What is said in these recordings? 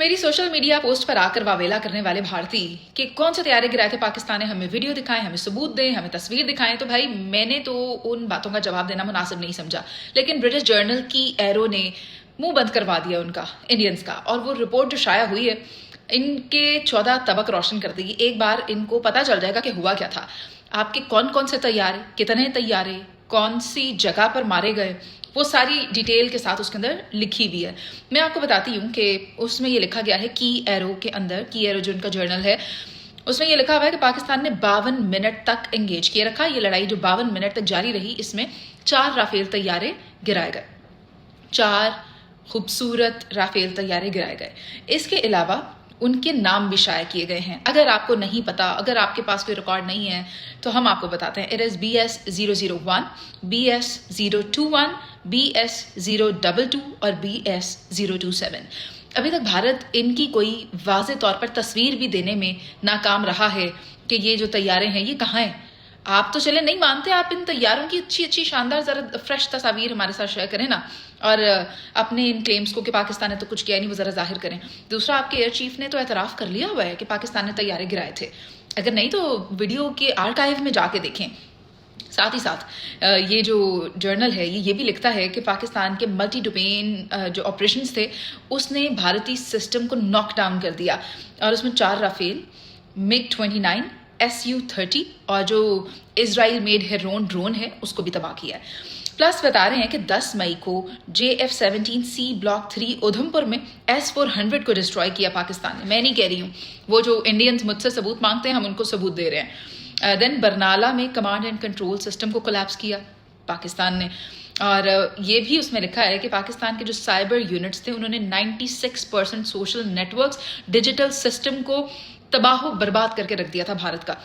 मेरी social media post पर आकर वावेला करने वाले भारतीय कि कौन से तैयारे गिराए थे पाकिस्तान ने, हमें वीडियो दिखाएं, हमें सबूत दें, हमें तस्वीर दिखाएं। तो भाई मैंने तो उन बातों का जवाब देना मुनासिब नहीं समझा, लेकिन ब्रिटिश जर्नल की एरो ने मुंह बंद करवा दिया उनका, इंडियंस का। और वो रिपोर्ट जो शाया हुई है इनके 14 तबक रोशन कर देगी। एक बार इनको पता चल जाएगा कि हुआ क्या था। आपके कौन कौन से तैयारे, कितने तैयारे, कौन सी जगह पर मारे गए, वो सारी डिटेल के साथ उसके अंदर लिखी हुई है। मैं आपको बताती हूँ कि उसमें ये लिखा गया है की एरो के अंदर, की एरो जो उनका जर्नल है उसमें ये लिखा हुआ है कि पाकिस्तान ने 52 मिनट तक एंगेज किए रखा। ये लड़ाई जो 52 मिनट तक जारी रही, इसमें 4 राफेल तैयारे गिराए गए, 4 खूबसूरत राफेल तैयारे गिराए गए। इसके अलावा उनके नाम भी शाया किए गए हैं। अगर आपको नहीं पता, अगर आपके पास कोई रिकॉर्ड नहीं है तो हम आपको बताते हैं। It is BS001, BS021, BS022 और BS027। अभी तक भारत इनकी कोई वाज़ेह तौर पर तस्वीर भी देने में नाकाम रहा है कि ये जो तैयारे हैं ये कहाँ हैं। आप तो चले नहीं मानते, आप इन तैयारों की अच्छी अच्छी शानदार ज़रा फ्रेश तस्वीर हमारे साथ शेयर करें ना, और अपने इन क्लेम्स को कि पाकिस्तान ने तो कुछ किया नहीं वो ज़रा जाहिर करें। दूसरा, आपके एयर चीफ ने तो एतराफ़ कर लिया हुआ है कि पाकिस्तान ने तैयारे गिराए थे। अगर नहीं तो वीडियो के आर्काइव में जाके देखें। साथ ही साथ ये जो जर्नल है ये भी लिखता है कि पाकिस्तान के मल्टी डोमेन जो ऑपरेशंस थे उसने भारतीय सिस्टम को नॉक डाउन कर दिया, और उसमें 4 राफेल, MiG-29, Su-30 और जो इजराइल मेड हेरोन ड्रोन है उसको भी तबाह किया है। प्लस बता रहे हैं कि 10 मई को JF-17C ब्लॉक 3 उधमपुर में S-400 को डिस्ट्रॉय किया पाकिस्तान ने। मैं नहीं कह रही हूँ, वो जो इंडियंस मुझसे सबूत मांगते हैं हम उनको सबूत दे रहे हैं। देन बरनाला में कमांड एंड कंट्रोल सिस्टम को कोलैप्स किया पाकिस्तान ने। और ये भी उसमें लिखा है कि पाकिस्तान के जो साइबर यूनिट्स थे उन्होंने 96% सोशल नेटवर्क्स, डिजिटल सिस्टम को तबाह बर्बाद करके रख दिया था भारत का।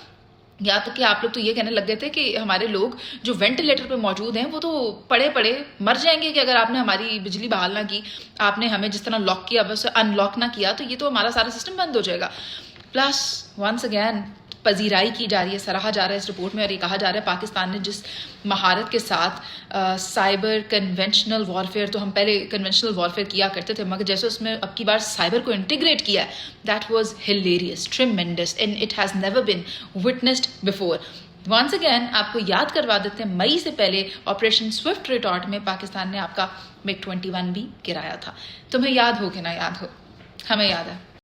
यहाँ तक कि आप लोग तो ये कहने लग गए थे कि हमारे लोग जो वेंटिलेटर पे मौजूद हैं वो तो पड़े पड़े मर जाएंगे कि अगर आपने हमारी बिजली बहाल ना की, आपने हमें जिस तरह लॉक किया बस अनलॉक ना किया तो ये तो हमारा सारा सिस्टम बंद हो जाएगा। प्लस वंस अगैन पजीराई की जा रही है, सराहा जा रहा है इस रिपोर्ट में, और ये कहा जा रहा है पाकिस्तान ने जिस महारत के साथ साइबर कन्वेंशनल वॉरफेयर, तो हम पहले कन्वेंशनल वॉरफेयर किया करते थे मगर जैसे उसमें अब की बार साइबर को इंटीग्रेट किया है, that was hilarious, tremendous and it has never been witnessed before. Once again आपको याद करवा देते हैं, मई से पहले ऑपरेशन स्विफ्ट रिटॉर्ट में पाकिस्तान ने आपका MiG-21 भी गिराया था। तुम्हें याद हो कि ना याद हो, हमें याद है।